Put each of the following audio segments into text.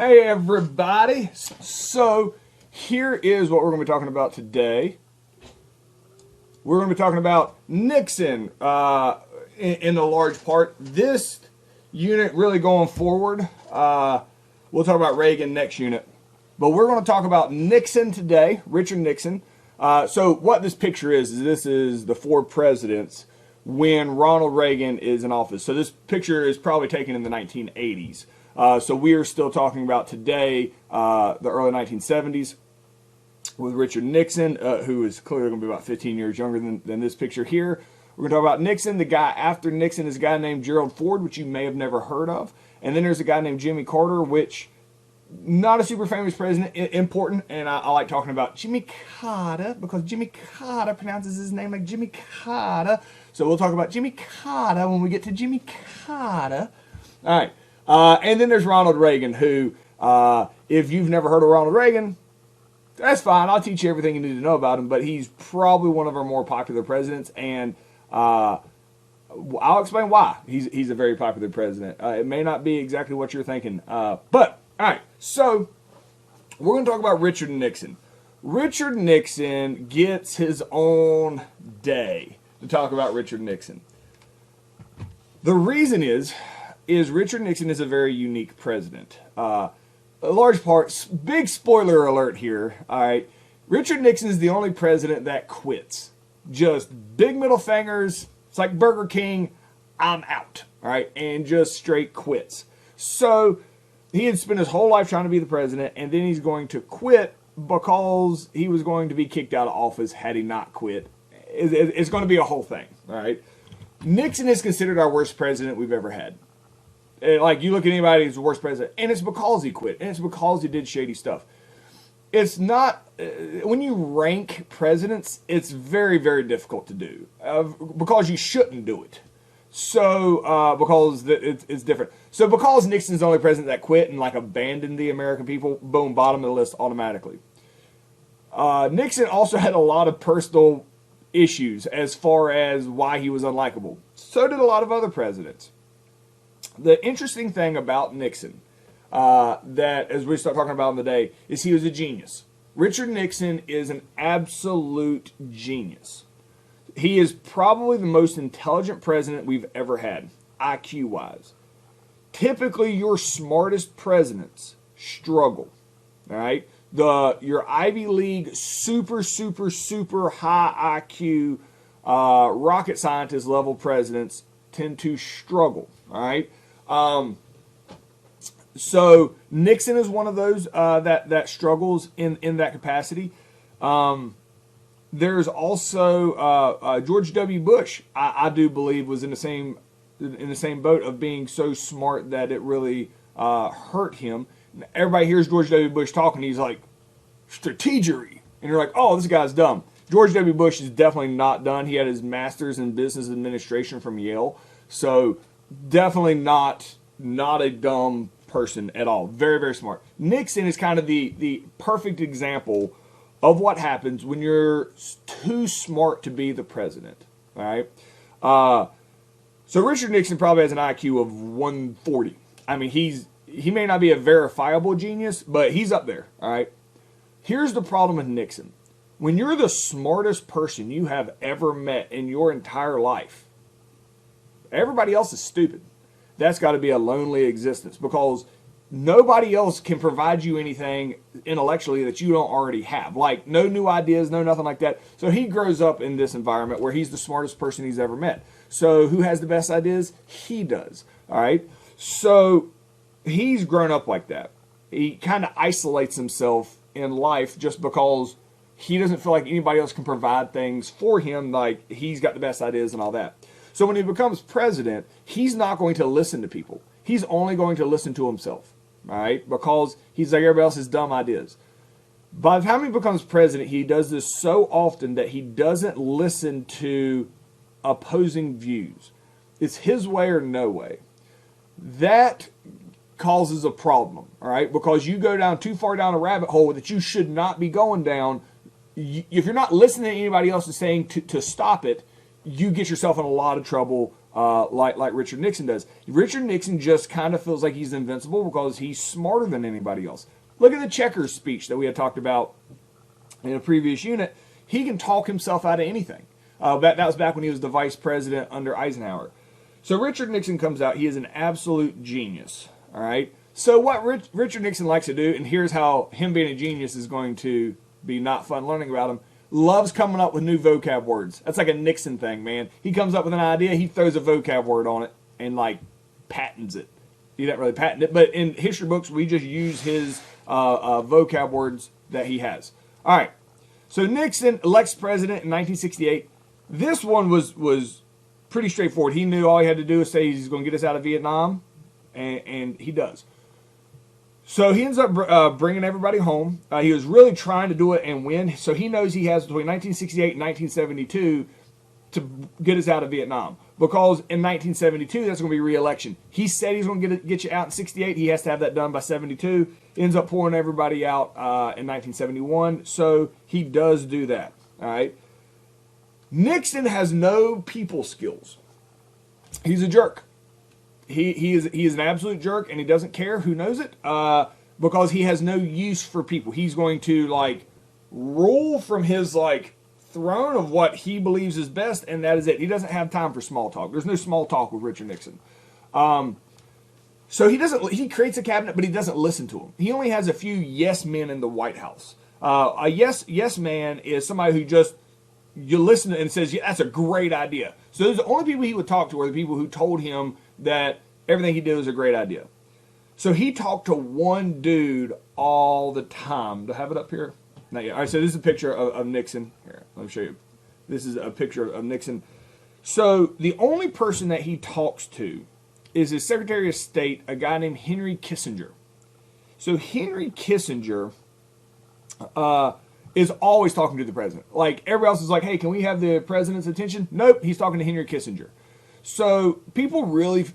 Hey everybody, so here is what we're going to be talking about today. We're going to be talking about Nixon in a large part. This unit really going forward. We'll talk about Reagan next unit. But we're going to talk about Nixon today, Richard Nixon. So what this picture is this is the four presidents when Ronald Reagan is in office. So this picture is probably taken in the 1980s. So we are still talking about today, the early 1970s, with Richard Nixon, who is clearly going to be about 15 years younger than this picture here. We're going to talk about Nixon. The guy after Nixon is a guy named Gerald Ford, which you may have never heard of. And then there's a guy named Jimmy Carter, which not a super famous president, important. And I like talking about Jimmy Carter because Jimmy Carter pronounces his name like Jimmy Carter. So we'll talk about Jimmy Carter when we get to Jimmy Carter. All right. And then there's Ronald Reagan, who, if you've never heard of Ronald Reagan, that's fine. I'll teach you everything you need to know about him. But he's probably one of our more popular presidents, and I'll explain why he's a very popular president. It may not be exactly what you're thinking, but all right. So we're going to talk about Richard Nixon. Richard Nixon gets his own day to talk about Richard Nixon. The reason is Richard Nixon is a very unique president. A large part, big spoiler alert here, all right, Richard Nixon is the only president that quits. Just big middle fingers, it's like Burger King, I'm out, all right, and just straight quits. So he had spent his whole life trying to be the president, and then he's going to quit because he was going to be kicked out of office had he not quit. It's going to be a whole thing, all right. Nixon is considered our worst president we've ever had. Like, you look at anybody who's the worst president, and it's because he quit, and it's because he did shady stuff. It's not, when you rank presidents, it's very, very difficult to do, because you shouldn't do it. So, because it's different. So, because Nixon's the only president that quit and, like, abandoned the American people, boom, bottom of the list automatically. Nixon also had a lot of personal issues as far as why he was unlikable. So did a lot of other presidents. The interesting thing about Nixon, that as we start talking about him today, is he was a genius. Richard Nixon is an absolute genius. He is probably the most intelligent president we've ever had, IQ-wise. Typically, your smartest presidents struggle, all right? Your Ivy League super, super, super high IQ rocket scientist level presidents tend to struggle, all right? So Nixon is one of those that struggles in that capacity. There's also George W. Bush. I do believe was in the same boat of being so smart that it really hurt him. Everybody hears George W. Bush talking, he's like strategery, and you're like, oh, this guy's dumb. George W. Bush is definitely not done. He had his master's in business administration from Yale, so definitely not a dumb person at all. Very, very smart. Nixon is kind of the perfect example of what happens when you're too smart to be the president. All right. So Richard Nixon probably has an IQ of 140. I mean, he may not be a verifiable genius, but he's up there. All right. Here's the problem with Nixon. When you're the smartest person you have ever met in your entire life, everybody else is stupid. That's got to be a lonely existence because nobody else can provide you anything intellectually that you don't already have. Like, no new ideas, no nothing like that. So he grows up in this environment where he's the smartest person he's ever met. So who has the best ideas? He does. All right. So he's grown up like that. He kind of isolates himself in life just because he doesn't feel like anybody else can provide things for him. Like, he's got the best ideas and all that. So when he becomes president, he's not going to listen to people. He's only going to listen to himself, all right? Because he's like, everybody else has dumb ideas. By the time he becomes president, he does this so often that he doesn't listen to opposing views. It's his way or no way. That causes a problem, all right? Because you go down too far down a rabbit hole that you should not be going down. If you're not listening to anybody else is saying to stop it, you get yourself in a lot of trouble like Richard Nixon does. Richard Nixon just kind of feels like he's invincible because he's smarter than anybody else. Look at the Checkers speech that we had talked about in a previous unit. He can talk himself out of anything. That was back when he was the vice president under Eisenhower. So Richard Nixon comes out. He is an absolute genius. All right. So what Richard Nixon likes to do, and here's how him being a genius is going to be not fun learning about him, loves coming up with new vocab words. That's like a Nixon thing, man. He comes up with an idea, he throws a vocab word on it, and like patents it. He doesn't really patent it, but in history books, we just use his vocab words that he has. All right. So Nixon elects president in 1968. This one was pretty straightforward. He knew all he had to do was say he's going to get us out of Vietnam, and he does. So he ends up bringing everybody home. He was really trying to do it and win. So he knows he has between 1968 and 1972 to get us out of Vietnam. Because in 1972, that's going to be re-election. He said he's going to get you out in 68. He has to have that done by 72. Ends up pouring everybody out in 1971. So he does do that. All right. Nixon has no people skills. He's a jerk. He is an absolute jerk, and he doesn't care who knows it, because he has no use for people. He's going to like rule from his like throne of what he believes is best, and that is it. He doesn't have time for small talk. There's no small talk with Richard Nixon. So he creates a cabinet, but he doesn't listen to them. He only has a few yes men in the White House. A yes man is somebody who just you listen to and says, yeah, that's a great idea. So those are the only people he would talk to are the people who told him that everything he did was a great idea. So he talked to one dude all the time. Do I have it up here? Not yet. All right, so this is a picture of Nixon. Here, let me show you. This is a picture of Nixon. So the only person that he talks to is his Secretary of State, a guy named Henry Kissinger. So Henry Kissinger is always talking to the president. Like, everybody else is like, hey, can we have the president's attention? Nope, he's talking to Henry Kissinger. So people really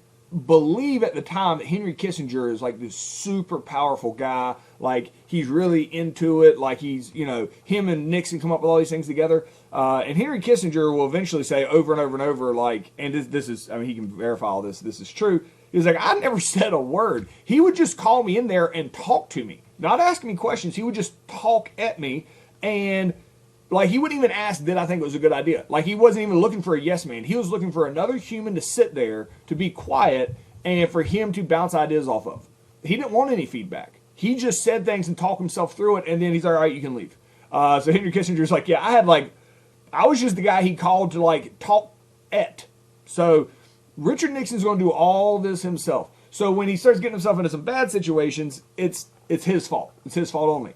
believe at the time that Henry Kissinger is like this super powerful guy. Like, he's really into it. Like, he's, him and Nixon come up with all these things together. And Henry Kissinger will eventually say over and over and over, like, and this is, I mean, he can verify all this. This is true. He's like, I never said a word. He would just call me in there and talk to me. Not ask me questions. He would just talk at me. And like, he wouldn't even ask, did I think it was a good idea? Like, he wasn't even looking for a yes man. He was looking for another human to sit there, to be quiet, and for him to bounce ideas off of. He didn't want any feedback. He just said things and talked himself through it, and then he's like, all right, you can leave. So Henry Kissinger's like, yeah, I was just the guy he called to like talk at. So Richard Nixon's going to do all this himself. So when he starts getting himself into some bad situations, it's his fault. It's his fault only.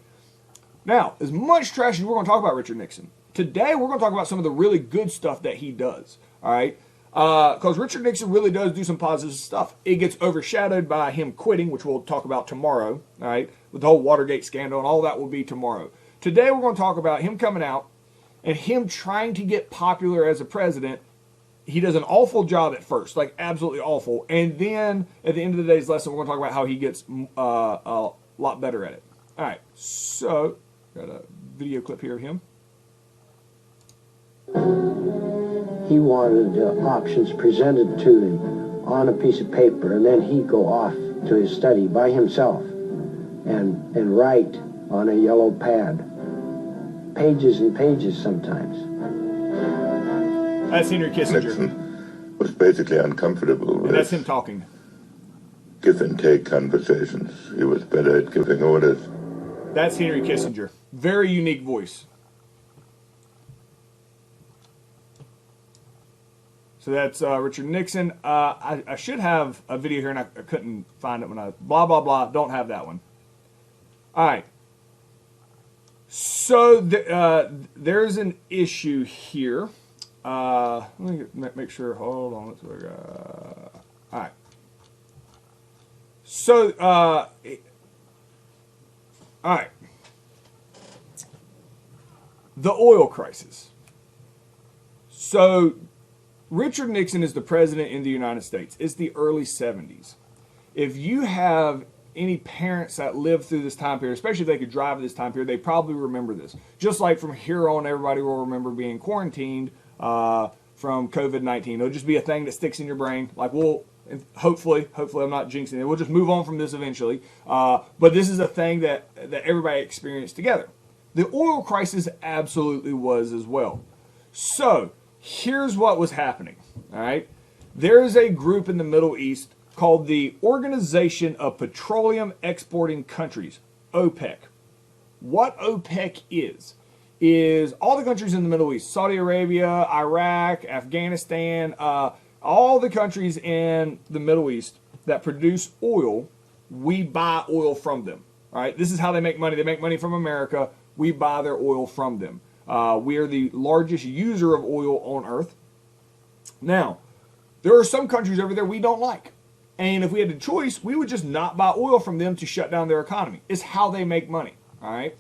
Now, as much trash as we're going to talk about Richard Nixon, today we're going to talk about some of the really good stuff that he does, all right? Because Richard Nixon really does do some positive stuff. It gets overshadowed by him quitting, which we'll talk about tomorrow, all right? With the whole Watergate scandal and all that will be tomorrow. Today we're going to talk about him coming out and him trying to get popular as a president. He does an awful job at first, like absolutely awful. And then at the end of the day's lesson, we're going to talk about how he gets a lot better at it. All right, so got a video clip here of him. He wanted options presented to him on a piece of paper, and then he'd go off to his study by himself and write on a yellow pad, pages and pages sometimes. That's Henry Kissinger. Nixon was basically uncomfortable with that's him talking. Give and take conversations. He was better at giving orders. That's Henry Kissinger. Very unique voice. So that's Richard Nixon. I should have a video here, and I couldn't find it when I... Blah, blah, blah. Don't have that one. All right. So there's an issue here. Let me make sure. Hold on. Let's look. All right. So, all right. The oil crisis. So, Richard Nixon is the president in the United States. It's the early 70s. If you have any parents that lived through this time period, especially if they could drive at this time period, they probably remember this. Just like from here on, everybody will remember being quarantined for from COVID-19. It'll just be a thing that sticks in your brain. Like hopefully I'm not jinxing it. We'll just move on from this eventually. But this is a thing that everybody experienced together. The oil crisis absolutely was as well. So here's what was happening. All right, there is a group in the Middle East called the Organization of Petroleum Exporting Countries, OPEC. What OPEC is all the countries in the Middle East: Saudi Arabia, Iraq, Afghanistan, all the countries in the Middle East that produce oil. We buy oil from them. All right, this is how they make money. They make money from America. We buy their oil from them. We are the largest user of oil on earth. Now, there are some countries over there we don't like. And if we had a choice, we would just not buy oil from them to shut down their economy. It's how they make money. All right.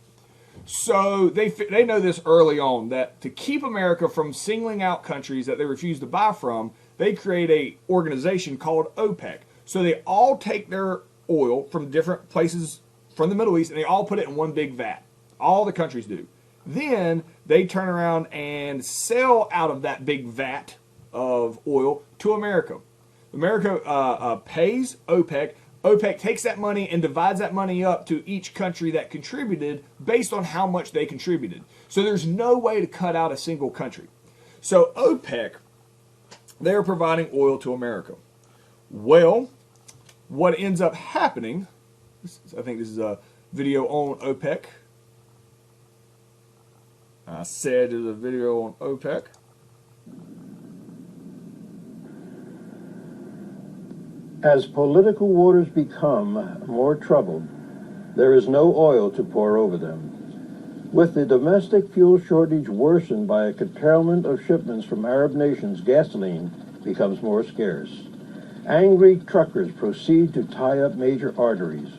So they know this early on, that to keep America from singling out countries that they refuse to buy from, they create a organization called OPEC. So they all take their oil from different places from the Middle East and they all put it in one big vat. All the countries do. Then they turn around and sell out of that big vat of oil to America. America pays OPEC. OPEC takes that money and divides that money up to each country that contributed based on how much they contributed. So there's no way to cut out a single country. So OPEC, they're providing oil to America. Well, what ends up happening, I think this is a video on OPEC. I said there's a video on OPEC. As political waters become more troubled, there is no oil to pour over them. With the domestic fuel shortage worsened by a curtailment of shipments from Arab nations, gasoline becomes more scarce. Angry truckers proceed to tie up major arteries.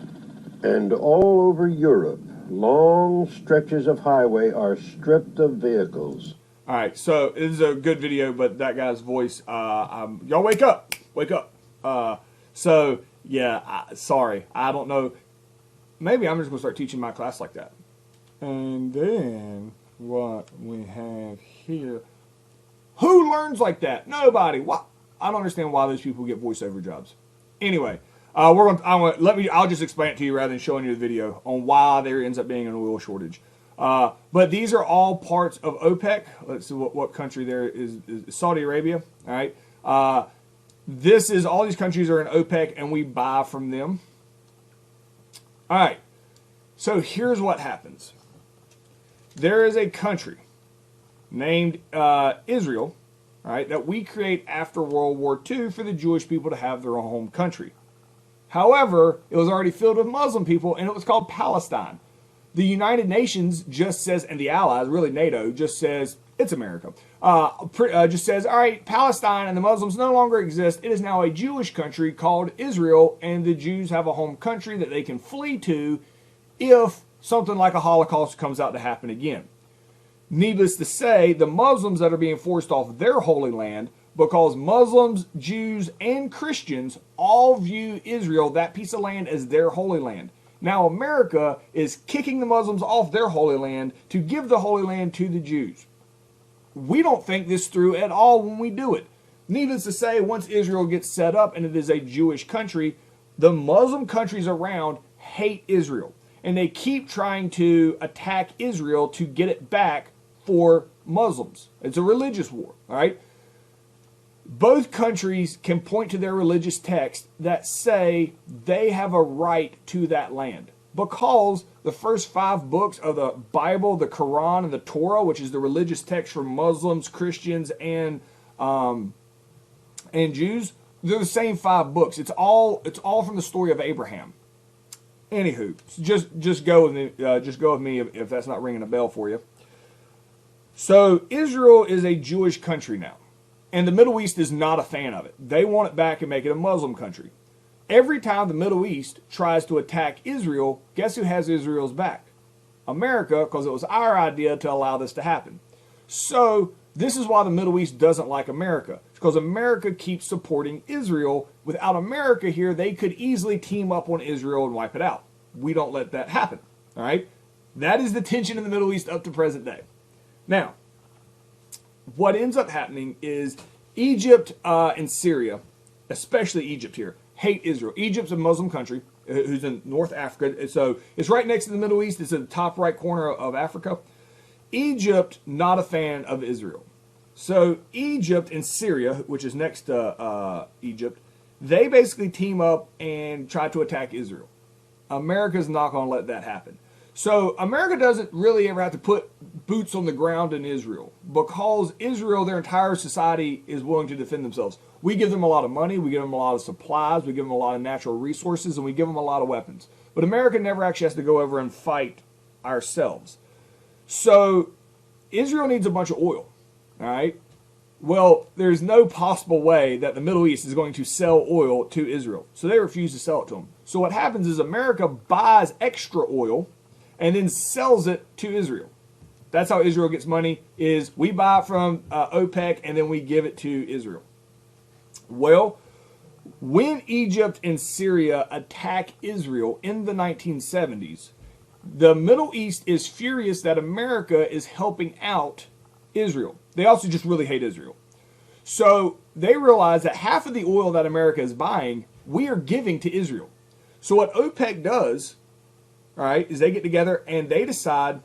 And all over Europe, long stretches of highway are stripped of vehicles. All right, so this is a good video, but that guy's voice, y'all wake up, wake up. So, yeah, sorry, I don't know. Maybe I'm just going to start teaching my class like that. And then what we have here. Who learns like that? Nobody. What? I don't understand why those people get voiceover jobs. Anyway, I'll just explain it to you rather than showing you the video on why there ends up being an oil shortage. But these are all parts of OPEC. Let's see what country there is Saudi Arabia. All right. This is all these countries are in OPEC and we buy from them. All right. So here's what happens. There is a country named Israel, all right, that we create after World War II for the Jewish people to have their own home country. However, it was already filled with Muslim people and it was called Palestine. The United Nations just says, and the Allies, really NATO, just says, it's America. Just says, all right, Palestine and the Muslims no longer exist. It is now a Jewish country called Israel, and the Jews have a home country that they can flee to if something like a Holocaust comes out to happen again. Needless to say, the Muslims that are being forced off their holy land, because Muslims, Jews, and Christians all view Israel, that piece of land, as their holy land. Now America is kicking the Muslims off their holy land to give the holy land to the Jews. We don't think this through at all when we do it. Needless to say, once Israel gets set up and it is a Jewish country, the Muslim countries around hate Israel. And they keep trying to attack Israel to get it back for Muslims. It's a religious war, all right? Both countries can point to their religious texts that say they have a right to that land, because the first 5 books of the Bible, the Quran, and the Torah, which is the religious text for Muslims, Christians, and Jews, they're the same 5 books. It's all from the story of Abraham. Anywho, just go with me. Just go with me if that's not ringing a bell for you. So Israel is a Jewish country now, and the Middle East is not a fan of it. They want it back and make it a Muslim country. Every time the Middle East tries to attack Israel, guess who has Israel's back? America, because it was our idea to allow this to happen. So this is why the Middle East doesn't like America. It's because America keeps supporting Israel. Without America here, they could easily team up on Israel and wipe it out. We don't let that happen. All right? That is the tension in the Middle East up to present day. Now, what ends up happening is Egypt and Syria, especially Egypt here, hate Israel. Egypt's a Muslim country who's in North Africa. So it's right next to the Middle East. It's in the top right corner of Africa. Egypt, not a fan of Israel. So Egypt and Syria, which is next to Egypt, they basically team up and try to attack Israel. America's not going to let that happen. So America doesn't really ever have to put boots on the ground in Israel because Israel, their entire society, is willing to defend themselves. We give them a lot of money, we give them a lot of supplies, we give them a lot of natural resources, and we give them a lot of weapons. But America never actually has to go over and fight ourselves. So Israel needs a bunch of oil, all right? Well, there's no possible way that the Middle East is going to sell oil to Israel. So they refuse to sell it to them. So what happens is America buys extra oil and then sells it to Israel. That's how Israel gets money, is we buy it from OPEC and then we give it to Israel. Well, when Egypt and Syria attack Israel in the 1970s, the Middle East is furious that America is helping out Israel. They also just really hate Israel. So they realize that half of the oil that America is buying, we are giving to Israel. So what OPEC does, all right, is they get together and they decide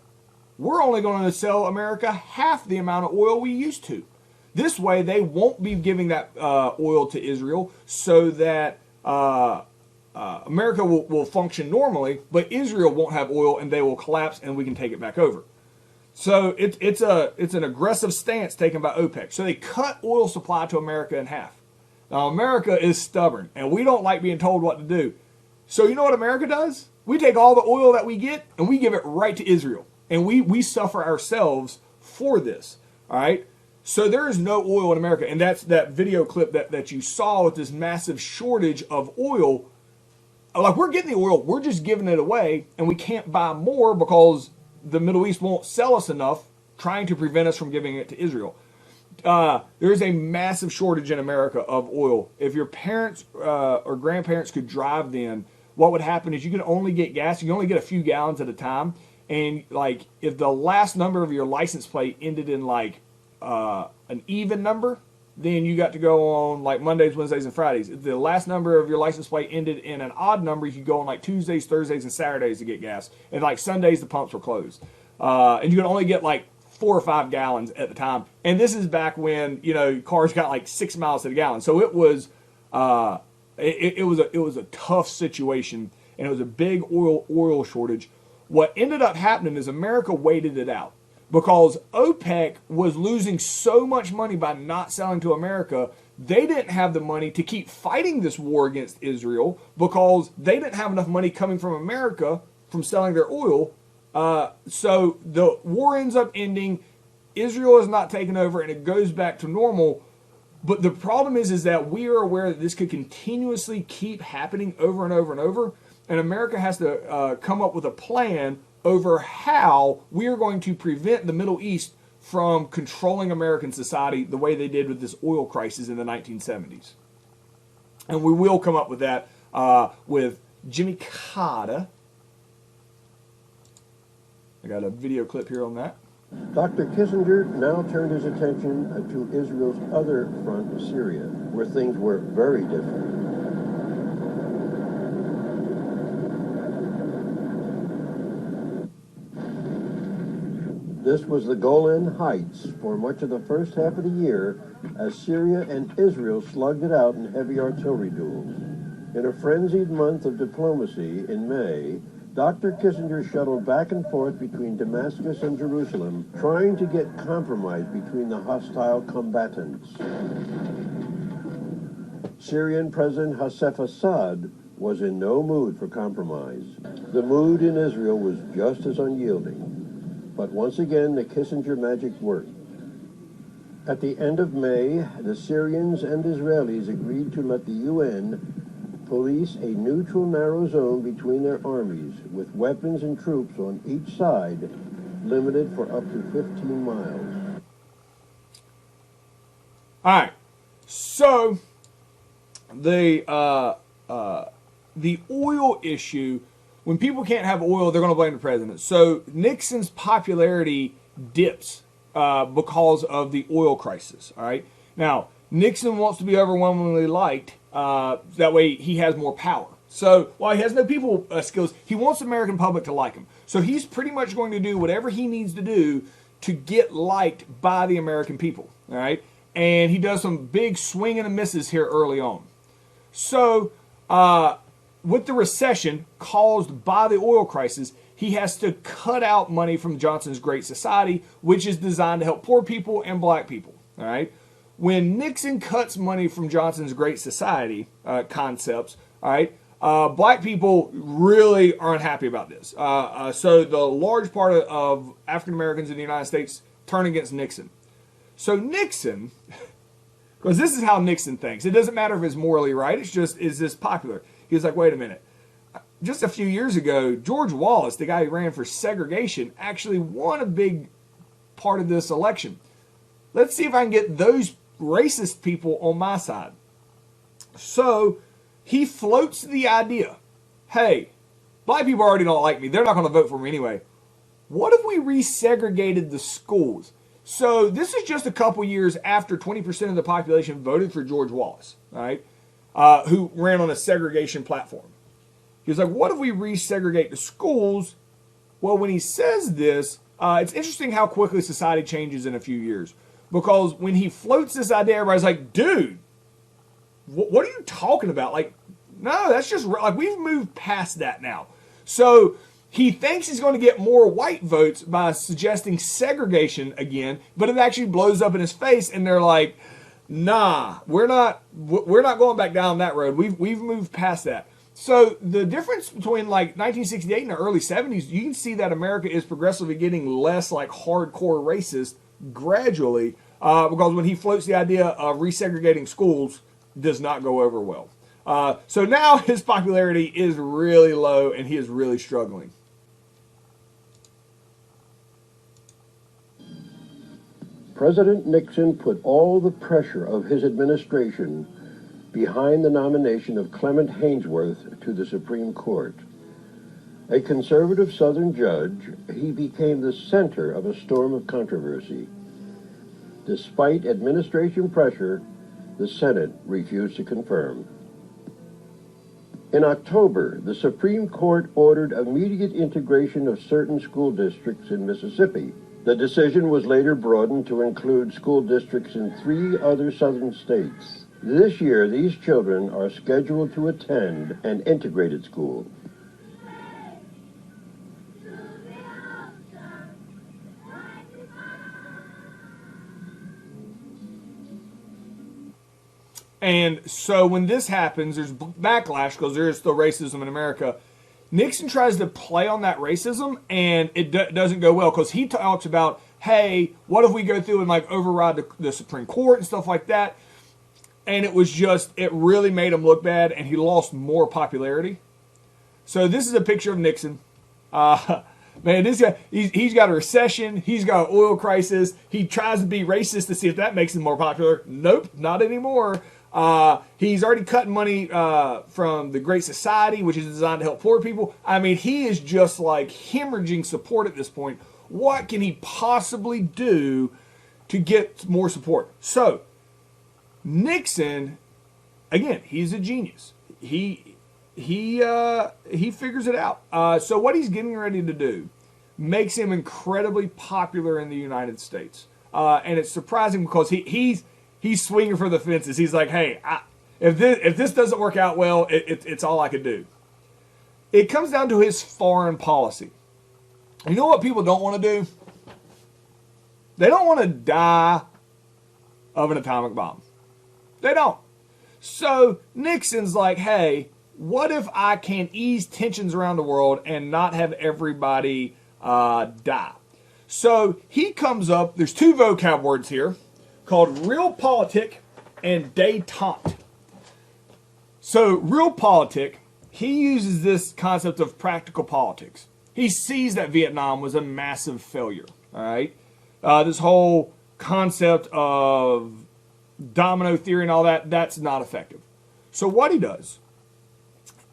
we're only going to sell America half the amount of oil we used to. This way they won't be giving that oil to Israel so that America will function normally, but Israel won't have oil and they will collapse and we can take it back over. So it's an aggressive stance taken by OPEC. So they cut oil supply to America in half. Now America is stubborn and we don't like being told what to do. So you know what America does? We take all the oil that we get and we give it right to Israel. And we suffer ourselves for this. All right? So there is no oil in America. And that's that video clip that you saw with this massive shortage of oil. Like, we're getting the oil, we're just giving it away, and we can't buy more because the Middle East won't sell us enough, trying to prevent us from giving it to Israel. There is a massive shortage in America of oil. If your parents or grandparents could drive then, what would happen is you could only get gas, you can only get a few gallons at a time. And like, if the last number of your license plate ended in like an even number, then you got to go on like Mondays, Wednesdays, and Fridays. If the last number of your license plate ended in an odd number, you could go on like Tuesdays, Thursdays, and Saturdays to get gas. And like Sundays, the pumps were closed. And you could only get like 4 or 5 gallons at the time. And this is back when, you know, cars got like 6 miles to the gallon. So it was it was a tough situation, and it was a big oil shortage. What ended up happening is America waited it out because OPEC was losing so much money by not selling to America. They didn't have the money to keep fighting this war against Israel because they didn't have enough money coming from America from selling their oil. So the war ends up ending. Israel is not taken over, and it goes back to normal. But the problem is that we are aware that this could continuously keep happening over and over and over. And America has to come up with a plan over how we are going to prevent the Middle East from controlling American society the way they did with this oil crisis in the 1970s. And we will come up with that with Jimmy Carter. I got a video clip here on that. Dr. Kissinger now turned his attention to Israel's other front, Syria, where things were very different. This was the Golan Heights for much of the first half of the year as Syria and Israel slugged it out in heavy artillery duels. In a frenzied month of diplomacy in May, Dr. Kissinger shuttled back and forth between Damascus and Jerusalem, trying to get compromise between the hostile combatants. Syrian President Hafez Assad was in no mood for compromise. The mood in Israel was just as unyielding. But once again, the Kissinger magic worked. At the end of May, the Syrians and Israelis agreed to let the UN police a neutral narrow zone between their armies, with weapons and troops on each side, limited for up to 15 miles. All right. So the oil issue. When people can't have oil, they're going to blame the president. So Nixon's popularity dips because of the oil crisis. All right. Now, Nixon wants to be overwhelmingly liked. That way he has more power. So while he has no people skills, he wants the American public to like him. So he's pretty much going to do whatever he needs to do to get liked by the American people. All right. And he does some big swing and a misses here early on. So with the recession caused by the oil crisis, he has to cut out money from Johnson's Great Society, which is designed to help poor people and black people. All right. When Nixon cuts money from Johnson's Great Society concepts, all right, black people really aren't happy about this. So the large part of African Americans in the United States turn against Nixon. So Nixon, because this is how Nixon thinks. It doesn't matter if it's morally right. It's just, is this popular? He's like, wait a minute. Just a few years ago, George Wallace, the guy who ran for segregation, actually won a big part of this election. Let's see if I can get those racist people on my side. So he floats the idea, hey, black people already don't like me. They're not going to vote for me anyway. What if we resegregated the schools? So this is just a couple years after 20% of the population voted for George Wallace, all right, who ran on a segregation platform. He was like, what if we resegregate the schools? Well, when he says this, it's interesting how quickly society changes in a few years. Because when he floats this idea, everybody's like, dude, what are you talking about? Like, no, that's just, like, we've moved past that now. So he thinks he's going to get more white votes by suggesting segregation again, but it actually blows up in his face, and they're like, nah, we're not going back down that road. We've moved past that. So the difference between like 1968 and the early 70s, you can see that America is progressively getting less like hardcore racist gradually, because when he floats the idea of resegregating schools, does not go over well. So now his popularity is really low and he is really struggling. President Nixon put all the pressure of his administration behind the nomination of Clement Haynsworth to the Supreme Court. A conservative Southern judge, he became the center of a storm of controversy. Despite administration pressure, the Senate refused to confirm. In October, the Supreme Court ordered immediate integration of certain school districts in Mississippi. The decision was later broadened to include school districts in 3 other southern states. This year, these children are scheduled to attend an integrated school. And so when this happens, there's backlash because there is still racism in America. Nixon tries to play on that racism, and it doesn't go well because he talks about, hey, what if we go through and like override the Supreme Court and stuff like that? And it was just, it really made him look bad, and he lost more popularity. So this is a picture of Nixon. Man, this guy, he's got a recession. He's got an oil crisis. He tries to be racist to see if that makes him more popular. Nope, not anymore. He's already cutting money from the Great Society, which is designed to help poor people. I mean, he is just like hemorrhaging support at this point. What can he possibly do to get more support? So Nixon, again, he's a genius. He figures it out. So what he's getting ready to do makes him incredibly popular in the United States. And it's surprising because he's swinging for the fences. He's like, hey, if this doesn't work out well, it's all I could do. It comes down to his foreign policy. You know what people don't want to do? They don't want to die of an atomic bomb. They don't. So Nixon's like, hey, what if I can ease tensions around the world and not have everybody die? So he comes up, there's 2 vocab words here called realpolitik and détente. So realpolitik, he uses this concept of practical politics. He sees that Vietnam was a massive failure, all right? This whole concept of domino theory and all that, that's not effective. So what he does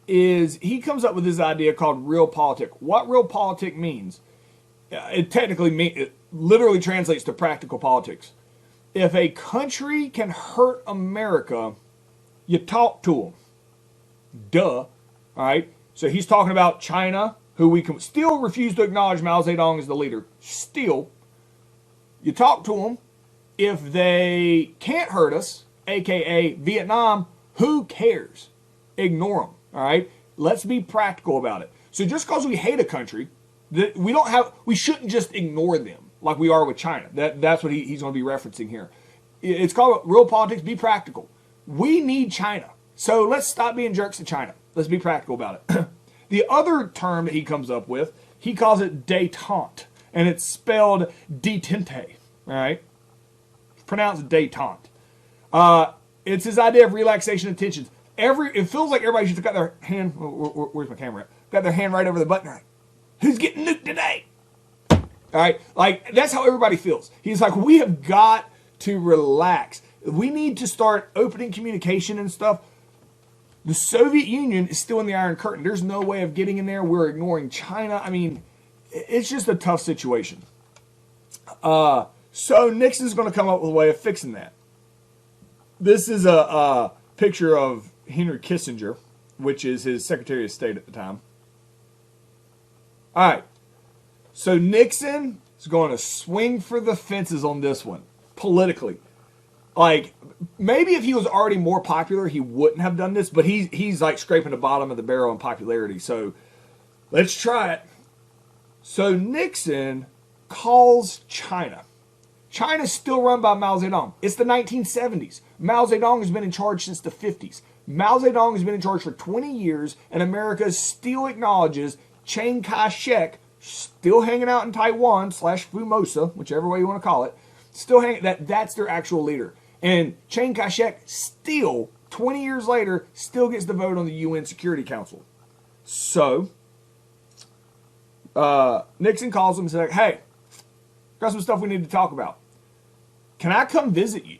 is he comes up with this idea called realpolitik. What realpolitik means, it technically literally translates to practical politics. If a country can hurt America, you talk to them. Duh. All right? So he's talking about China, who we can still refuse to acknowledge Mao Zedong as the leader. Still. You talk to them. If they can't hurt us, a.k.a. Vietnam, who cares? Ignore them. All right? Let's be practical about it. So just because we hate a country, we shouldn't just ignore them like we are with China. That's what he's going to be referencing here. It's called real politics. Be practical. We need China. So let's stop being jerks to China. Let's be practical about it. The other term that he comes up with, he calls it détente. And it's spelled detente. All right? It's pronounced détente. It's his idea of relaxation of tensions. It feels like everybody's just got their hand, where's my camera at? Got their hand right over the button. Right? Who's getting nuked today? All right? Like, that's how everybody feels. He's like, we have got to relax. We need to start opening communication and stuff. The Soviet Union is still in the Iron Curtain. There's no way of getting in there. We're ignoring China. I mean, it's just a tough situation. So Nixon's going to come up with a way of fixing that. This is a picture of Henry Kissinger, which is his Secretary of State at the time. All right. So Nixon is going to swing for the fences on this one, politically. Like, maybe if he was already more popular, he wouldn't have done this, but he's like scraping the bottom of the barrel in popularity. So let's try it. So Nixon calls China. China's still run by Mao Zedong. It's the 1970s. Mao Zedong has been in charge since the 50s. Mao Zedong has been in charge for 20 years, and America still acknowledges Chiang Kai-shek, still hanging out in Taiwan / Formosa, whichever way you want to call it, still hanging. That's their actual leader. And Chiang Kai-shek still, 20 years later, still gets the vote on the UN Security Council. So, Nixon calls him and says, hey, got some stuff we need to talk about. Can I come visit you?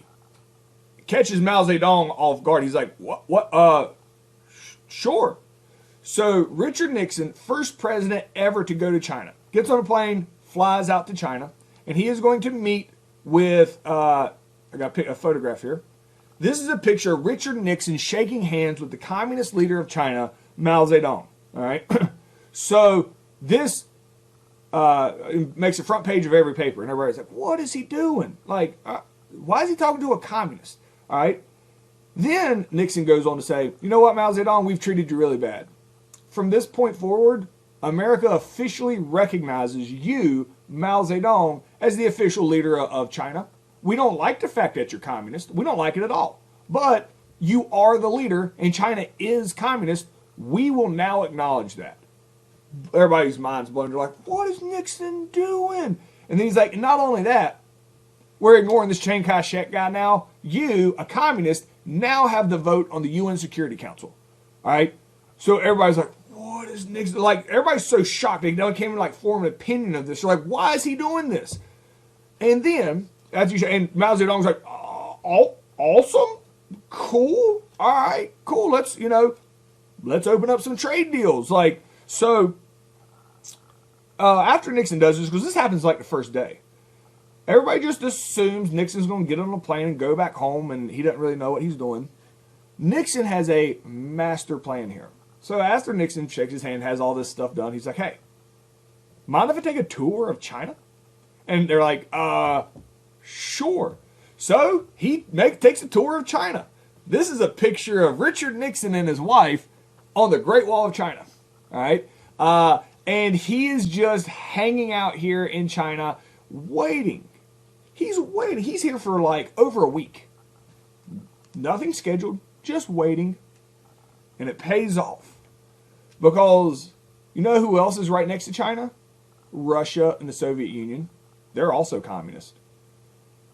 Catches Mao Zedong off guard. He's like, what? Sure. So Richard Nixon, first president ever to go to China, gets on a plane, flies out to China, and he is going to meet with, I got a photograph here. This is a picture of Richard Nixon shaking hands with the communist leader of China, Mao Zedong. All right. So this makes the front page of every paper, and everybody's like, what is he doing? Like, why is he talking to a communist? All right. Then Nixon goes on to say, you know what, Mao Zedong, we've treated you really bad. From this point forward, America officially recognizes you, Mao Zedong, as the official leader of China. We don't like the fact that you're communist. We don't like it at all. But you are the leader, and China is communist. We will now acknowledge that. Everybody's mind's blown. They're like, what is Nixon doing? And then he's like, not only that, we're ignoring this Chiang Kai-shek guy now. You, a communist, now have the vote on the UN Security Council. All right? So everybody's like, what is Nixon? Like, everybody's so shocked. They can't even like form an opinion of this. They're like, why is he doing this? And then, and Mao Zedong's like, awesome, cool, all right, cool. Let's open up some trade deals. Like, so after Nixon does this, because this happens like the first day, everybody just assumes Nixon's going to get on a plane and go back home, and he doesn't really know what he's doing. Nixon has a master plan here. So after Nixon shakes his hand, has all this stuff done, he's like, hey, mind if I take a tour of China? And they're like, sure. So he takes a tour of China. This is a picture of Richard Nixon and his wife on the Great Wall of China. All right? And he is just hanging out here in China, waiting. He's waiting. He's here for like over a week. Nothing scheduled, just waiting. And it pays off. Because you know who else is right next to China? Russia and the Soviet Union. They're also communist.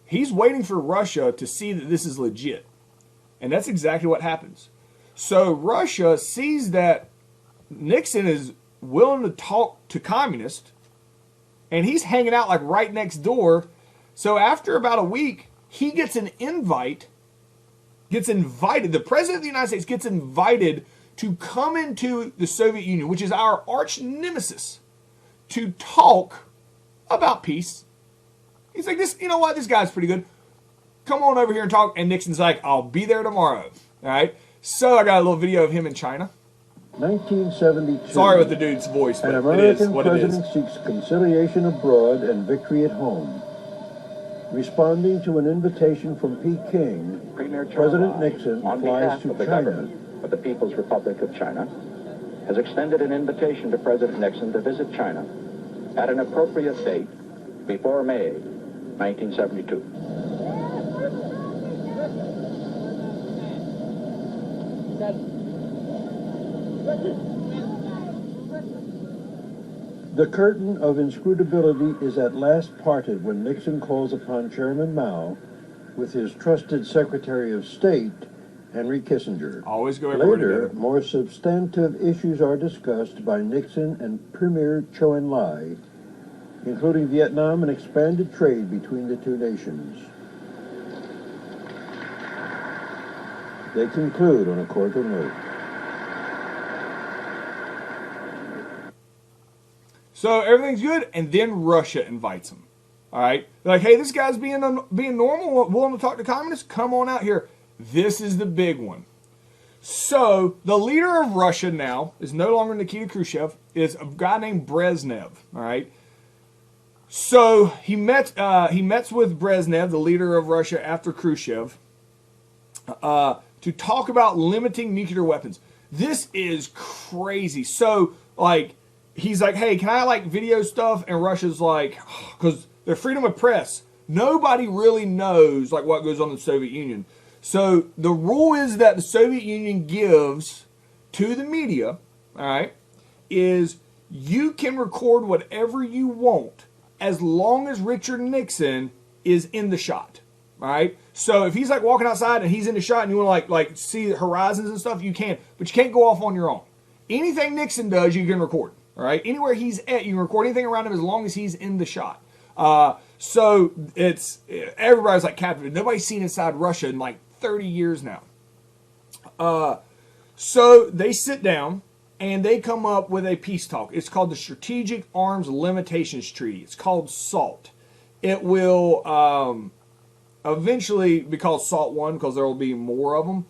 He's waiting for Russia to see that this is legit. And that's exactly what happens. So Russia sees that Nixon is willing to talk to communists, and he's hanging out like right next door. So after about a week, he gets an invite, the President of the United States gets invited to come into the Soviet Union, which is our arch nemesis, to talk about peace He's like, this, you know what, this guy's pretty good. Come on over here and talk. And Nixon's like, I'll be there tomorrow. All right. So I got a little video of him in China. 1972. Sorry with the dude's voice, but An it is American what it is. president seeks conciliation abroad and victory at home. Responding to an invitation from Peking, President Nixon on flies behalf to of the China. government of the People's Republic of China, has extended an invitation to President Nixon to visit China at an appropriate date before May 1972. The curtain of inscrutability is at last parted when Nixon calls upon Chairman Mao with his trusted Secretary of State, Henry Kissinger. Always go everywhere Later, together. more substantive issues are discussed by Nixon and Premier Chou En-lai, including Vietnam and expanded trade between the two nations. They conclude on a cordial note. So everything's good, and then Russia invites him. All right, they're like, hey, this guy's being normal, willing to talk to communists. Come on out here. This is the big one. So the leader of Russia now is no longer Nikita Khrushchev. Is a guy named Brezhnev. All right. So he met with Brezhnev, the leader of Russia after Khrushchev, to talk about limiting nuclear weapons. This is crazy. So like, he's like, hey, can I like video stuff? And Russia's like, because their freedom of press, nobody really knows like what goes on in the Soviet Union. So the rule is that the Soviet Union gives to the media, all right, is you can record whatever you want as long as Richard Nixon is in the shot, all right? So if he's like walking outside and he's in the shot and you want to like see the horizons and stuff, you can, but you can't go off on your own. Anything Nixon does, you can record. All right, anywhere he's at, you can record anything around him as long as he's in the shot. So it's everybody's like captivated. Nobody's seen inside Russia in like 30 years now. So they sit down and they come up with a peace talk. It's called the Strategic Arms Limitations Treaty. It's called SALT. It will eventually be called SALT 1 because there will be more of them.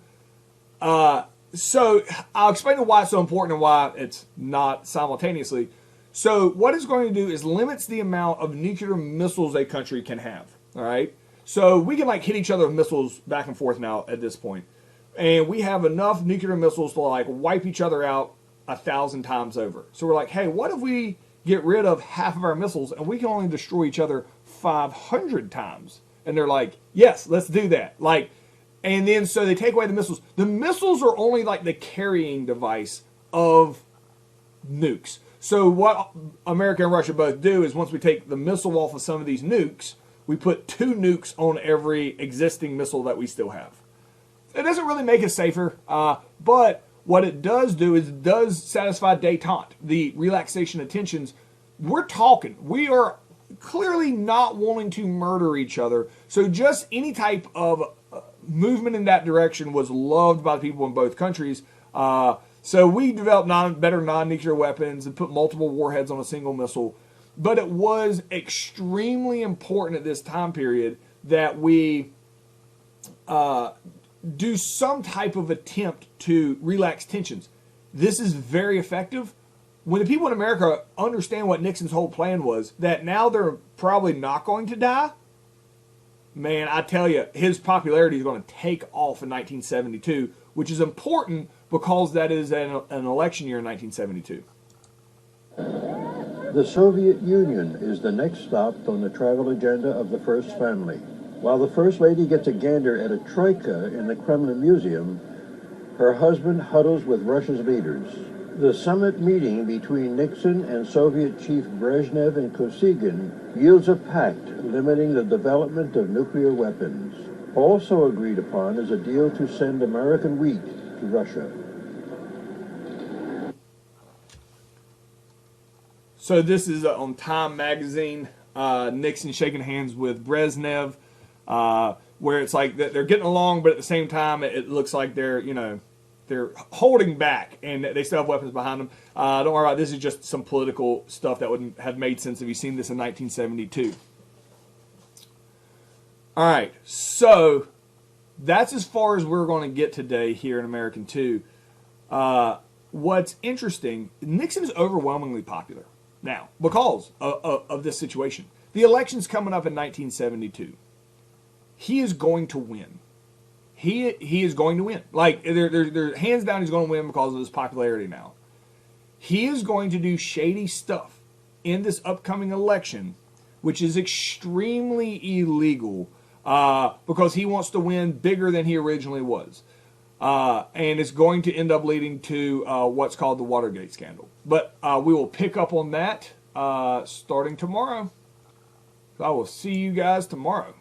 So I'll explain why it's so important and why it's not simultaneously. So what it's going to do is limits the amount of nuclear missiles a country can have. All right. So we can like hit each other with missiles back and forth now at this point. And we have enough nuclear missiles to like wipe each other out 1,000 times over. So we're like, hey, what if we get rid of half of our missiles and we can only destroy each other 500 times? And they're like, yes, let's do that. Like, and then so they take away the missiles. The missiles are only like the carrying device of nukes. So what America and Russia both do is once we take the missile off of some of these nukes, we put 2 nukes on every existing missile that we still have. It doesn't really make us safer, but what it does do is it does satisfy détente, the relaxation of tensions. We're talking. We are clearly not wanting to murder each other. So just any type of movement in that direction was loved by the people in both countries. So we developed better non-nuclear weapons and put multiple warheads on a single missile. But it was extremely important at this time period that we do some type of attempt to relax tensions. This is very effective. When the people in America understand what Nixon's whole plan was, that now they're probably not going to die, man, I tell you, his popularity is going to take off in 1972, which is important because that is an election year in 1972. The Soviet Union is the next stop on the travel agenda of the First Family. While the First Lady gets a gander at a troika in the Kremlin Museum, her husband huddles with Russia's leaders. The summit meeting between Nixon and Soviet Chief Brezhnev and Kosygin yields a pact limiting the development of nuclear weapons. Also agreed upon is a deal to send American wheat to Russia. So this is on Time magazine. Nixon shaking hands with Brezhnev, where it's like they're getting along, but at the same time, it looks like they're holding back, and they still have weapons behind them. Don't worry about it. This is just some political stuff that wouldn't have made sense if you've seen this in 1972. All right, so that's as far as we're going to get today here in American 2. What's interesting, Nixon is overwhelmingly popular now because of this situation. The election's coming up in 1972. He is going to win. He is going to win. Like, they're hands down, he's going to win because of his popularity now. He is going to do shady stuff in this upcoming election, which is extremely illegal because he wants to win bigger than he originally was. And it's going to end up leading to what's called the Watergate scandal. But we will pick up on that starting tomorrow. So I will see you guys tomorrow.